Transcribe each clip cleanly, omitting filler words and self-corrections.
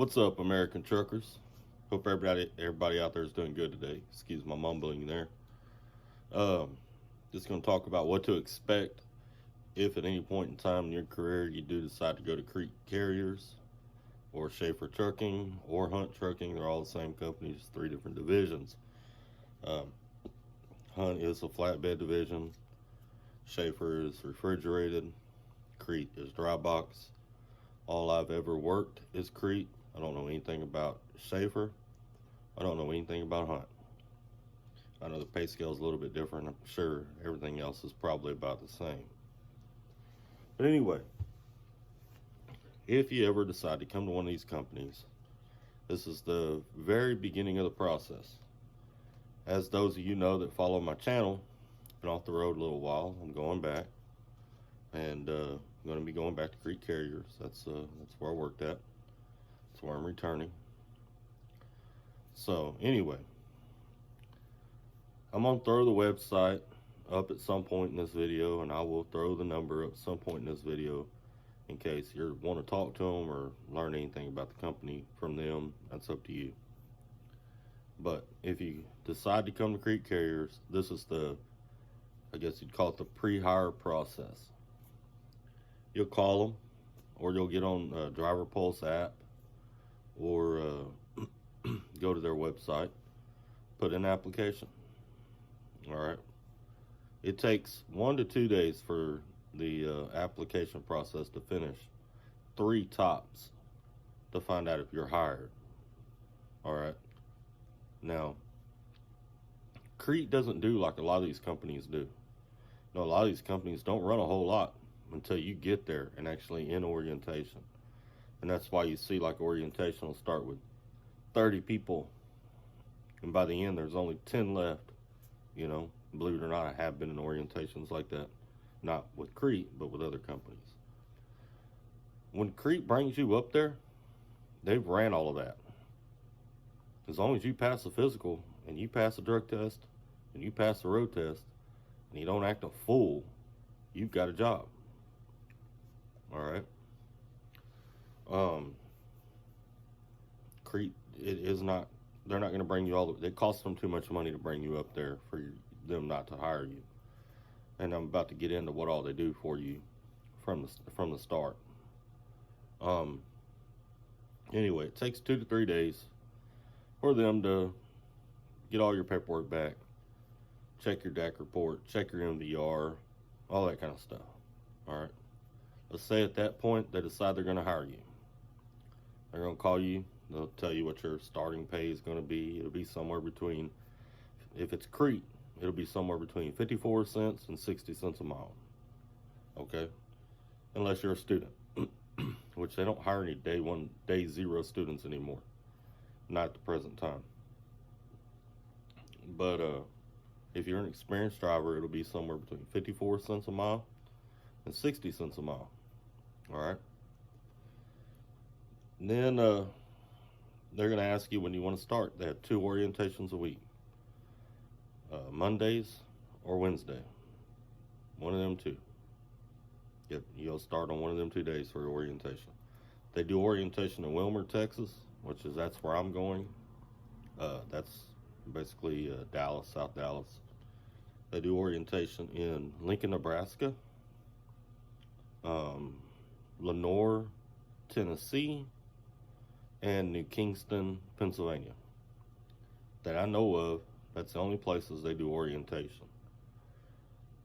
What's up, American truckers? Hope everybody out there is doing good today. Excuse my mumbling there. Um, just going to talk about what to expect if at any point in time in your career you do decide to go to Crete Carriers or Shaffer Trucking or Hunt Trucking. They're all the same company, just three different divisions. Um, Hunt is a flatbed division. Shaffer is refrigerated. Crete is dry box. All I've ever worked is Crete. I don't know anything about Shaffer. I don't know anything about Hunt. I know the pay scale is a little bit different. I'm sure everything else is probably about the same. But anyway, if you ever decide to come to one of these companies, this is the very beginning of the process. As those of you know that follow my channel, been off the road a little while. I'm going back, and I'm going to be going back to Crete Carriers. That's where I worked at. That's where I'm returning. So anyway, I'm going to throw the website up at some point in this video, and I will throw the number up at some point in this video in case you want to talk to them or learn anything about the company from them. That's up to you. But if you decide to come to Crete Carriers, this is I guess you'd call it the pre-hire process. You'll call them, or you'll get on Driver Pulse app, or go to their website, put in an application. All right. It takes 1 to 2 days for the application process to finish. 3 tops to find out if you're hired. All right. Now, Crete doesn't do like a lot of these companies do. No, a lot of these companies don't run a whole lot until you get there and actually in orientation. And that's why you see like orientation will start with 30 people, and by the end there's only 10 left. You know, believe it or not, I have been in orientations like that. Not with Crete, but with other companies. When Crete brings you up there, they've ran all of that. As long as you pass the physical, and you pass the drug test, and you pass the road test, and you don't act a fool, you've got a job. All right. Crete, it is not, they're not going to bring you all the, it costs them too much money to bring you up there for them not to hire you. And I'm about to get into what all they do for you from the start. Anyway, it takes 2 to 3 days for them to get all your paperwork back, check your DAC report, check your MVR, all that kind of stuff. All right. Let's say at that point they decide they're going to hire you. They're going to call you. They'll tell you what your starting pay is going to be. It'll be somewhere between, if it's Crete, it'll be somewhere between 54 cents and 60 cents a mile. Okay? Unless you're a student, which they don't hire any day zero students anymore. Not at the present time. But if you're an experienced driver, it'll be somewhere between 54 cents a mile and 60 cents a mile. All right? And then they're going to ask you when you want to start. They have 2 orientations a week. Mondays or Wednesday. One of them 2. Yep, you'll start on one of them 2 days for orientation. They do orientation in Wilmer, Texas, that's where I'm going. That's basically Dallas, South Dallas. They do orientation in Lincoln, Nebraska, Lenoir, Tennessee, and New Kingston, Pennsylvania. That I know of, that's the only places they do orientation.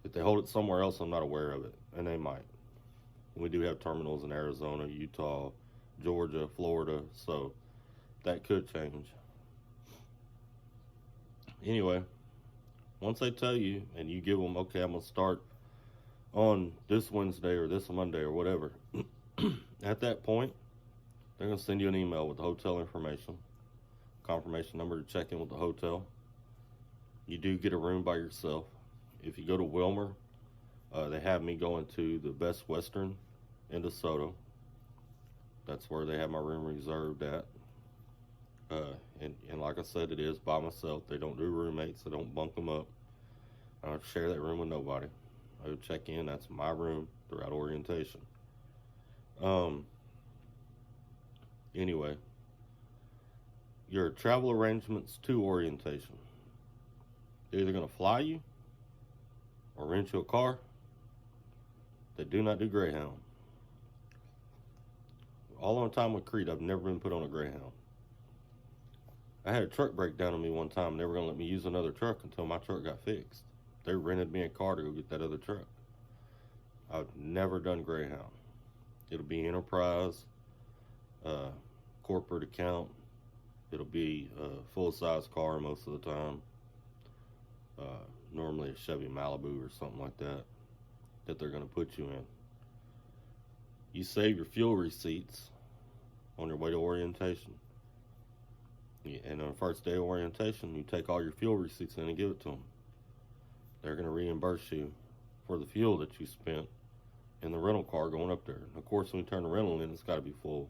If they hold it somewhere else, I'm not aware of it, and they might. We do have terminals in Arizona, Utah, Georgia, Florida, so that could change. Anyway, once they tell you and you give them, okay, I'm going to start on this Wednesday or this Monday or whatever, at that point, they're going to send you an email with the hotel information, confirmation number to check in with the hotel. You do get a room by yourself. If you go to Wilmer, they have me going to the Best Western in DeSoto. That's where they have my room reserved at. And like I said, it is by myself. They don't do roommates. They don't bunk them up. I don't share that room with nobody. I would check in. That's my room throughout orientation. Anyway, your travel arrangements to orientation. They're either going to fly you or rent you a car. They do not do Greyhound. All on time with Crete, I've never been put on a Greyhound. I had a truck break down on me one time. They were going to let me use another truck until my truck got fixed. They rented me a car to go get that other truck. I've never done Greyhound. It'll be Enterprise, corporate account. It'll be a full-size car most of the time. Normally a Chevy Malibu or something like that they're going to put you in. You save your fuel receipts on your way to orientation. And on the first day of orientation, you take all your fuel receipts in and give it to them. They're going to reimburse you for the fuel that you spent in the rental car going up there. And of course, when you turn the rental in, it's got to be full.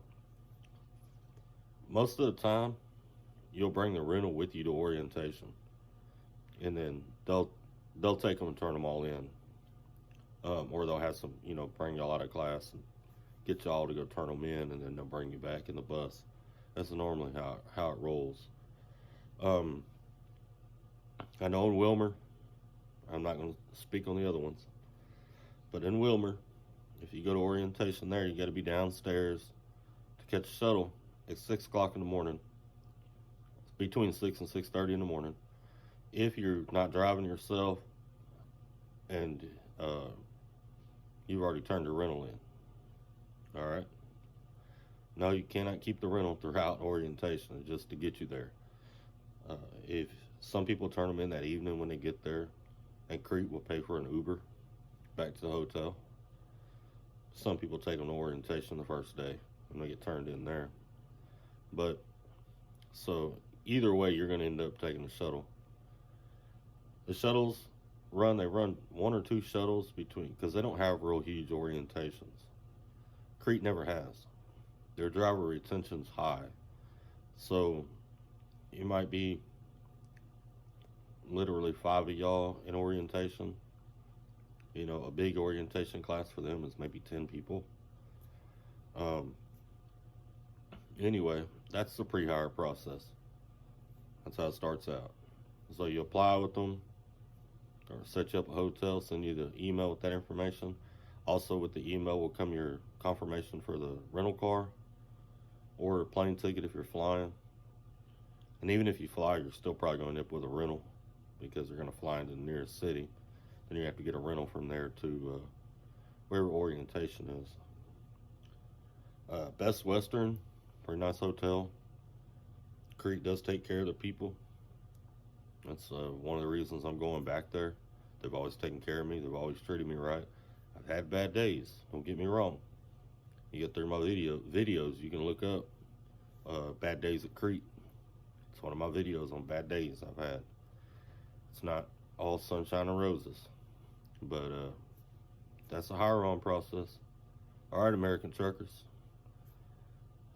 Most of the time, you'll bring the rental with you to orientation, and then they'll take them and turn them all in, or they'll have some, bring y'all out of class and get y'all to go turn them in, and then they'll bring you back in the bus. That's normally how it rolls. I know in Wilmer, I'm not going to speak on the other ones, but in Wilmer, if you go to orientation there, you got to be downstairs to catch a shuttle at 6 o'clock in the morning. It's between 6 and 6:30 in the morning. If you're not driving yourself and you've already turned your rental in. All right? No, you cannot keep the rental throughout orientation just to get you there. If some people turn them in that evening when they get there, and Crete will pay for an Uber back to the hotel. Some people take them to orientation the first day and they get turned in there. But so either way, you're going to end up taking the shuttle. The shuttles they run 1 or 2 shuttles between, because they don't have real huge orientations. Crete never has. Their driver retention's high. So you might be literally 5 of y'all in orientation. A big orientation class for them is maybe 10 people. Anyway, that's the pre-hire process. That's how it starts out. So you apply with them, or set you up a hotel, send you the email with that information. Also with the email will come your confirmation for the rental car or a plane ticket if you're flying. And even if you fly, you're still probably going to end up with a rental because they're going to fly into the nearest city. Then you have to get a rental from there to wherever orientation is. Best Western, pretty nice hotel. Crete does take care of the people. That's one of the reasons I'm going back there. They've always taken care of me. They've always treated me right. I've had bad days. Don't get me wrong. You get through my videos, you can look up bad days at Crete. It's one of my videos on bad days I've had. It's not all sunshine and roses, but that's the hire-on process. All right, American truckers.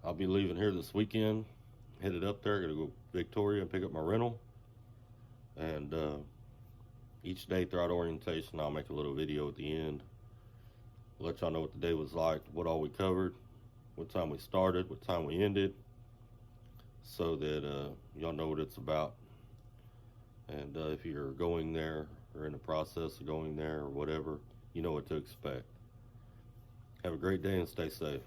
I'll be leaving here this weekend. Headed up there. Gonna go Victoria and pick up my rental. And each day throughout orientation, I'll make a little video at the end. Let y'all know what the day was like, what all we covered, what time we started, what time we ended, so that y'all know what it's about. And if you're going there or in the process of going there or whatever, you know what to expect. Have a great day and stay safe.